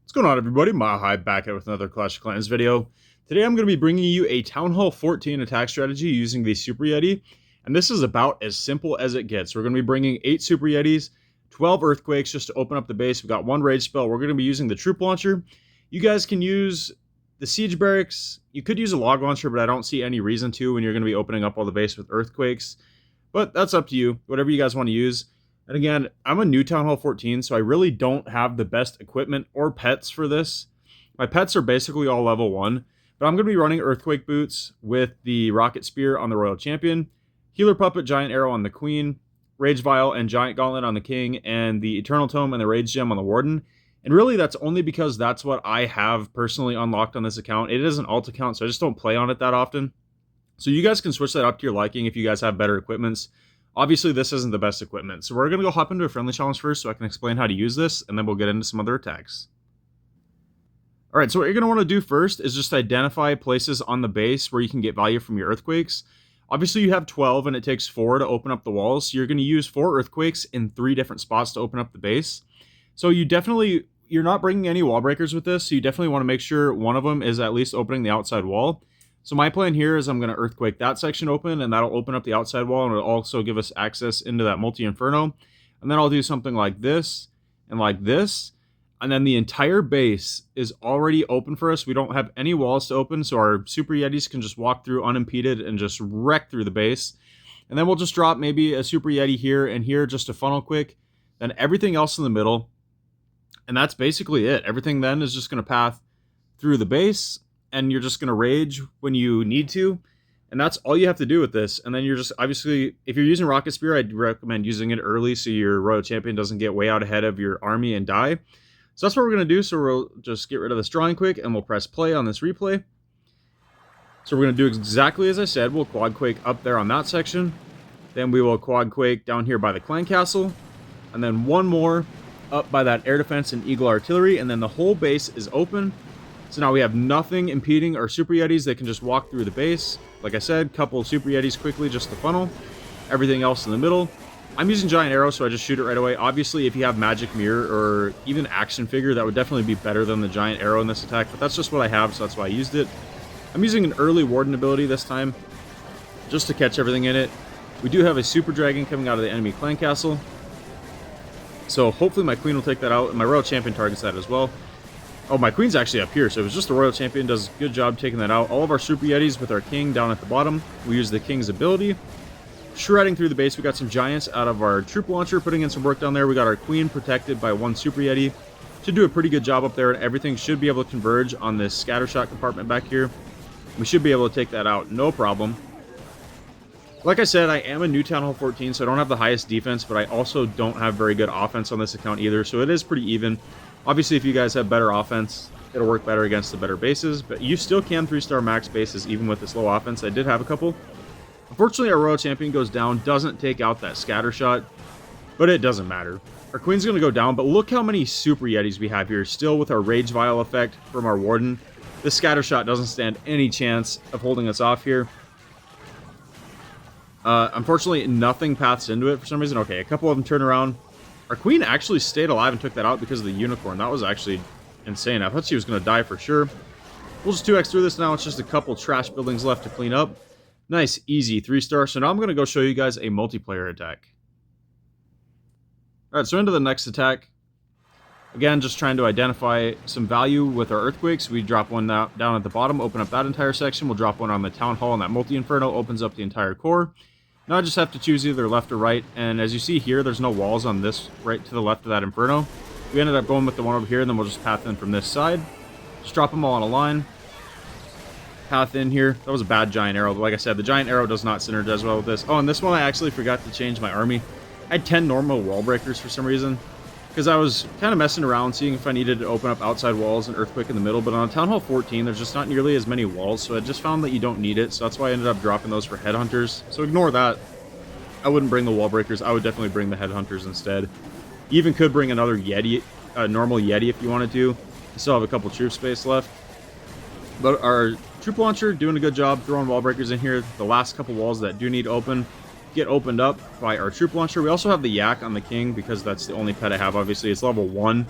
What's going on, everybody? Mahai back at with another Clash of Clans video. Today I'm going to be bringing you a TownHall 14 attack strategy using the Super Yeti, and this is about as simple as it gets. We're going to be bringing 8 Super Yetis, 12 Earthquakes just to open up the base. We've got 1 Rage spell. We're going to be using the Troop Launcher. You guys can use the Siege Barracks. You could use a Log Launcher, but I don't see any reason to when you're going to be opening up all the base with Earthquakes. But that's up to you, whatever you guys want to use. And again, I'm a new TownHall 14, so I really don't have the best equipment or pets for this. My pets are basically all level 1, but I'm going to be running Earthquake Boots with the Rocket Spear on the Royal Champion, Healer Puppet Giant Arrow on the Queen, Rage Vial and Giant Gauntlet on the King, and the Eternal Tome and the Rage Gem on the Warden. And really, that's only because that's what I have personally unlocked on this account. It is an alt account, so I just don't play on it that often. So you guys can switch that up to your liking if you guys have better equipments. Obviously, this isn't the best equipment, so we're going to go hop into a friendly challenge first so I can explain how to use this, and then we'll get into some other attacks. Alright, so what you're going to want to do first is just identify places on the base where you can get value from your Earthquakes. Obviously, you have 12, and it takes 4 to open up the walls, so you're going to use 4 Earthquakes in 3 different spots to open up the base. So you're not bringing any wall breakers with this, so you definitely want to make sure one of them is at least opening the outside wall. So my plan here is I'm going to Earthquake that section open, and that'll open up the outside wall, and it'll also give us access into that multi-inferno. And then I'll do something like this, and then the entire base is already open for us. We don't have any walls to open, so our Super Yetis can just walk through unimpeded and just wreck through the base. And then we'll just drop maybe a Super Yeti here and here just to funnel quick, then everything else in the middle. And that's basically it. Everything then is just going to path through the base, and you're just going to rage when you need to, and that's all you have to do with this. And then you're just, obviously, if you're using Rocket Spear, I'd recommend using it early so your Royal Champion doesn't get way out ahead of your army and die. So that's what we're going to do. So we'll just get rid of this drawing quick, and we'll press play on this replay. So we're going to do exactly as I said. We'll Quad Quake up there on that section, then we will Quad Quake down here by the Clan Castle, and then one more up by that Air Defense and Eagle Artillery, and then the whole base is open. So now we have nothing impeding our Super Yetis. They can just walk through the base. Like I said, couple Super Yetis quickly just to funnel. Everything else in the middle. I'm using Giant Arrow, so I just shoot it right away. Obviously, if you have Magic Mirror or even Action Figure, that would definitely be better than the Giant Arrow in this attack. But that's just what I have, so that's why I used it. I'm using an early Warden ability this time, just to catch everything in it. We do have a Super Dragon coming out of the enemy Clan Castle. So hopefully my Queen will take that out, and my Royal Champion targets that as well. Oh, my Queen's actually up here, so it was just the Royal Champion does a good job taking that out. All of our Super Yetis with our King down at the bottom. We use the King's ability. Shredding through the base, we got some Giants out of our Troop Launcher, putting in some work down there. We got our Queen protected by 1 Super Yeti. Should do a pretty good job up there, and everything should be able to converge on this Scattershot compartment back here. We should be able to take that out, no problem. Like I said, I am a new TownHall 14, so I don't have the highest defense, but I also don't have very good offense on this account either, so it is pretty even. Obviously, if you guys have better offense, it'll work better against the better bases, but you still can 3-star max bases even with this low offense. I did have a couple. Unfortunately, our Royal Champion goes down, doesn't take out that Scattershot, but it doesn't matter. Our Queen's going to go down, but look how many Super Yetis we have here, still with our Rage Vial effect from our Warden. The Scattershot doesn't stand any chance of holding us off here. Unfortunately, nothing paths into it for some reason. Okay, a couple of them turn around. Our Queen actually stayed alive and took that out because of the Unicorn. That was actually insane. I thought she was going to die for sure. We'll just 2x through this now. It's just a couple trash buildings left to clean up. Nice, easy 3-star. So now I'm going to go show you guys a multiplayer attack. Alright, so into the next attack. Again, just trying to identify some value with our Earthquakes. We drop one down at the bottom, open up that entire section. We'll drop one on the TownHall, and that multi-inferno opens up the entire core. Now I just have to choose either left or right, and as you see here, there's no walls on this right to the left of that Inferno. We ended up going with the one over here, and then we'll just path in from this side. Just drop them all on a line. Path in here. That was a bad Giant Arrow, but like I said, the Giant Arrow does not synergize well with this. Oh, and this one I actually forgot to change my army. I had 10 normal wall breakers for some reason, because I was kind of messing around, seeing if I needed to open up outside walls and Earthquake in the middle, but on TownHall 14, there's just not nearly as many walls, so I just found that you don't need it, so that's why I ended up dropping those for Headhunters. So ignore that. I wouldn't bring the wall breakers. I would definitely bring the Headhunters instead. You even could bring another Yeti, a normal Yeti if you wanted to. You still have a couple troop space left. But our Troop Launcher doing a good job throwing wall breakers in here. The last couple walls that do need open get opened up by our Troop Launcher. We also have the Yak on the King because that's the only pet I have, obviously. It's level 1.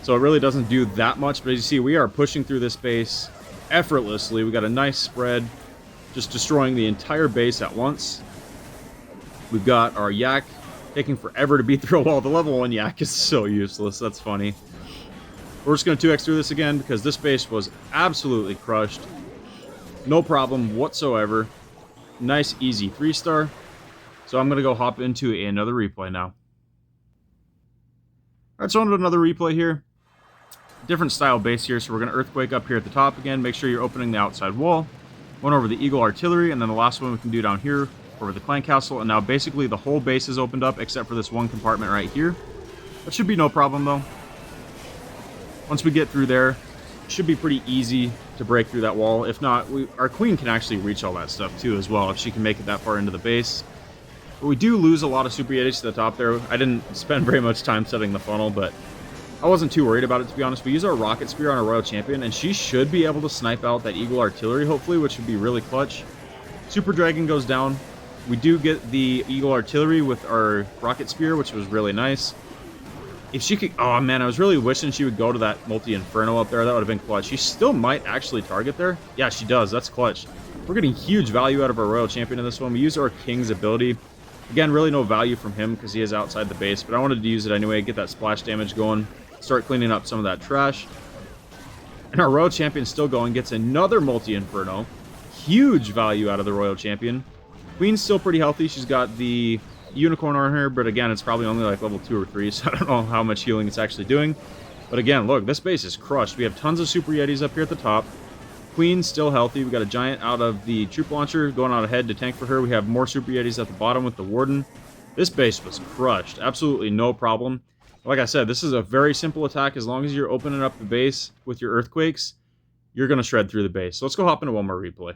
So it really doesn't do that much, but as you see, we are pushing through this base effortlessly. We got a nice spread, just destroying the entire base at once. We've got our yak taking forever to beat through a wall. The level 1 yak is so useless. That's funny. We're just going to 2x through this again because this base was absolutely crushed. No problem whatsoever. Nice, easy 3-star. So I'm going to go hop into another replay now. Alright, so on to another replay here. Different style base here, so we're going to earthquake up here at the top again. Make sure you're opening the outside wall. One over the Eagle Artillery, and then the last one we can do down here over the Clan Castle. And now basically the whole base is opened up except for this one compartment right here. That should be no problem though. Once we get through there, it should be pretty easy to break through that wall. If not, our queen can actually reach all that stuff too as well if she can make it that far into the base. But we do lose a lot of Super Yetis to the top there. I didn't spend very much time setting the funnel, but I wasn't too worried about it, to be honest. We use our Rocket Spear on our Royal Champion, and she should be able to snipe out that Eagle Artillery, hopefully, which would be really clutch. Super Dragon goes down. We do get the Eagle Artillery with our Rocket Spear, which was really nice. If she could... Oh, man, I was really wishing she would go to that Multi-Inferno up there. That would have been clutch. She still might actually target there. Yeah, she does. That's clutch. We're getting huge value out of our Royal Champion in this one. We use our King's ability. Again, really no value from him because he is outside the base, but I wanted to use it anyway, get that splash damage going, start cleaning up some of that trash. And our Royal Champion still going, gets another Multi-Inferno. Huge value out of the Royal Champion. Queen's still pretty healthy. She's got the Unicorn on her, but again, it's probably only like level 2 or 3, so I don't know how much healing it's actually doing. But again, look, this base is crushed. We have tons of Super Yetis up here at the top. Queen's still healthy. We got a giant out of the troop launcher going out ahead to tank for her. We have more Super Yetis at the bottom with the Warden. This base was crushed. Absolutely no problem. Like I said, this is a very simple attack. As long as you're opening up the base with your Earthquakes, you're going to shred through the base. So let's go hop into one more replay.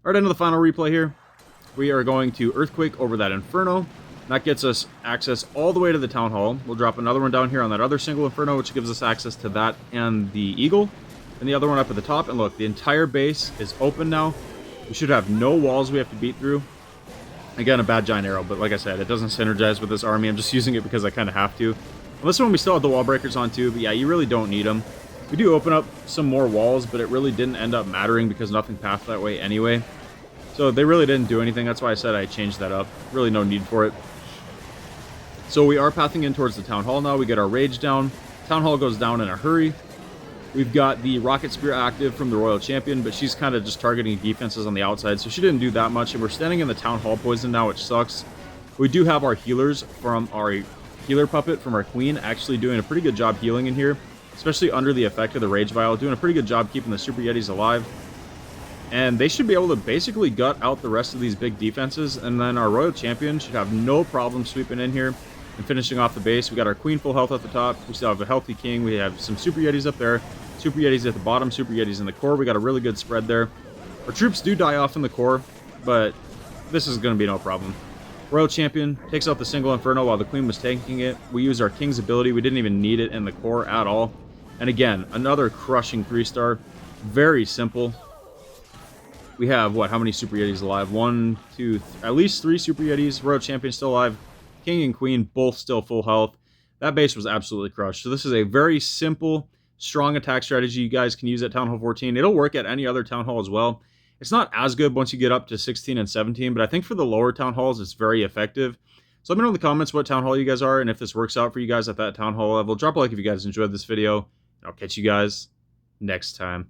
Alright, into the final replay here. We are going to Earthquake over that Inferno. That gets us access all the way to the Town Hall. We'll drop another one down here on that other single Inferno, which gives us access to that and the Eagle. And the other one up at the top. And look, the entire base is open now. We should have no walls we have to beat through. Again, a bad giant arrow, but like I said, it doesn't synergize with this army. I'm just using it because I kind of have to. On this one, we still have the wall breakers on too, but yeah, you really don't need them. We do open up some more walls, but it really didn't end up mattering because nothing passed that way anyway. So they really didn't do anything. That's why I said I changed that up. Really no need for it. So we are pathing in towards the Town Hall now. We get our Rage down. Town Hall goes down in a hurry. We've got the Rocket Spear active from the Royal Champion, but she's kind of just targeting defenses on the outside, so she didn't do that much. And we're standing in the Town Hall poison now, which sucks. We do have our healers from our healer puppet from our Queen actually doing a pretty good job healing in here, especially under the effect of the Rage Vial, doing a pretty good job keeping the Super Yetis alive. And they should be able to basically gut out the rest of these big defenses, and then our Royal Champion should have no problem sweeping in here and finishing off the base. We got our Queen full health at the top. We still have a healthy King. We have some Super Yetis up there. Super Yetis at the bottom. Super Yetis in the core. We got a really good spread there. Our troops do die off in the core, but this is going to be no problem. Royal Champion takes out the single Inferno while the Queen was tanking it. We use our King's ability. We didn't even need it in the core at all. And again, another crushing 3-star. Very simple. We have, what, how many Super Yetis alive? 1, 2, at least 3 Super Yetis. Royal Champion still alive. King and Queen both still full health. That base was absolutely crushed. So this is a very simple, strong attack strategy you guys can use at Town Hall 14. It'll work at any other Town Hall as well. It's not as good once you get up to 16 and 17, but I think for the lower Town Halls, it's very effective. So let me know in the comments what Town Hall you guys are, and if this works out for you guys at that Town Hall level. Drop a like if you guys enjoyed this video, and I'll catch you guys next time.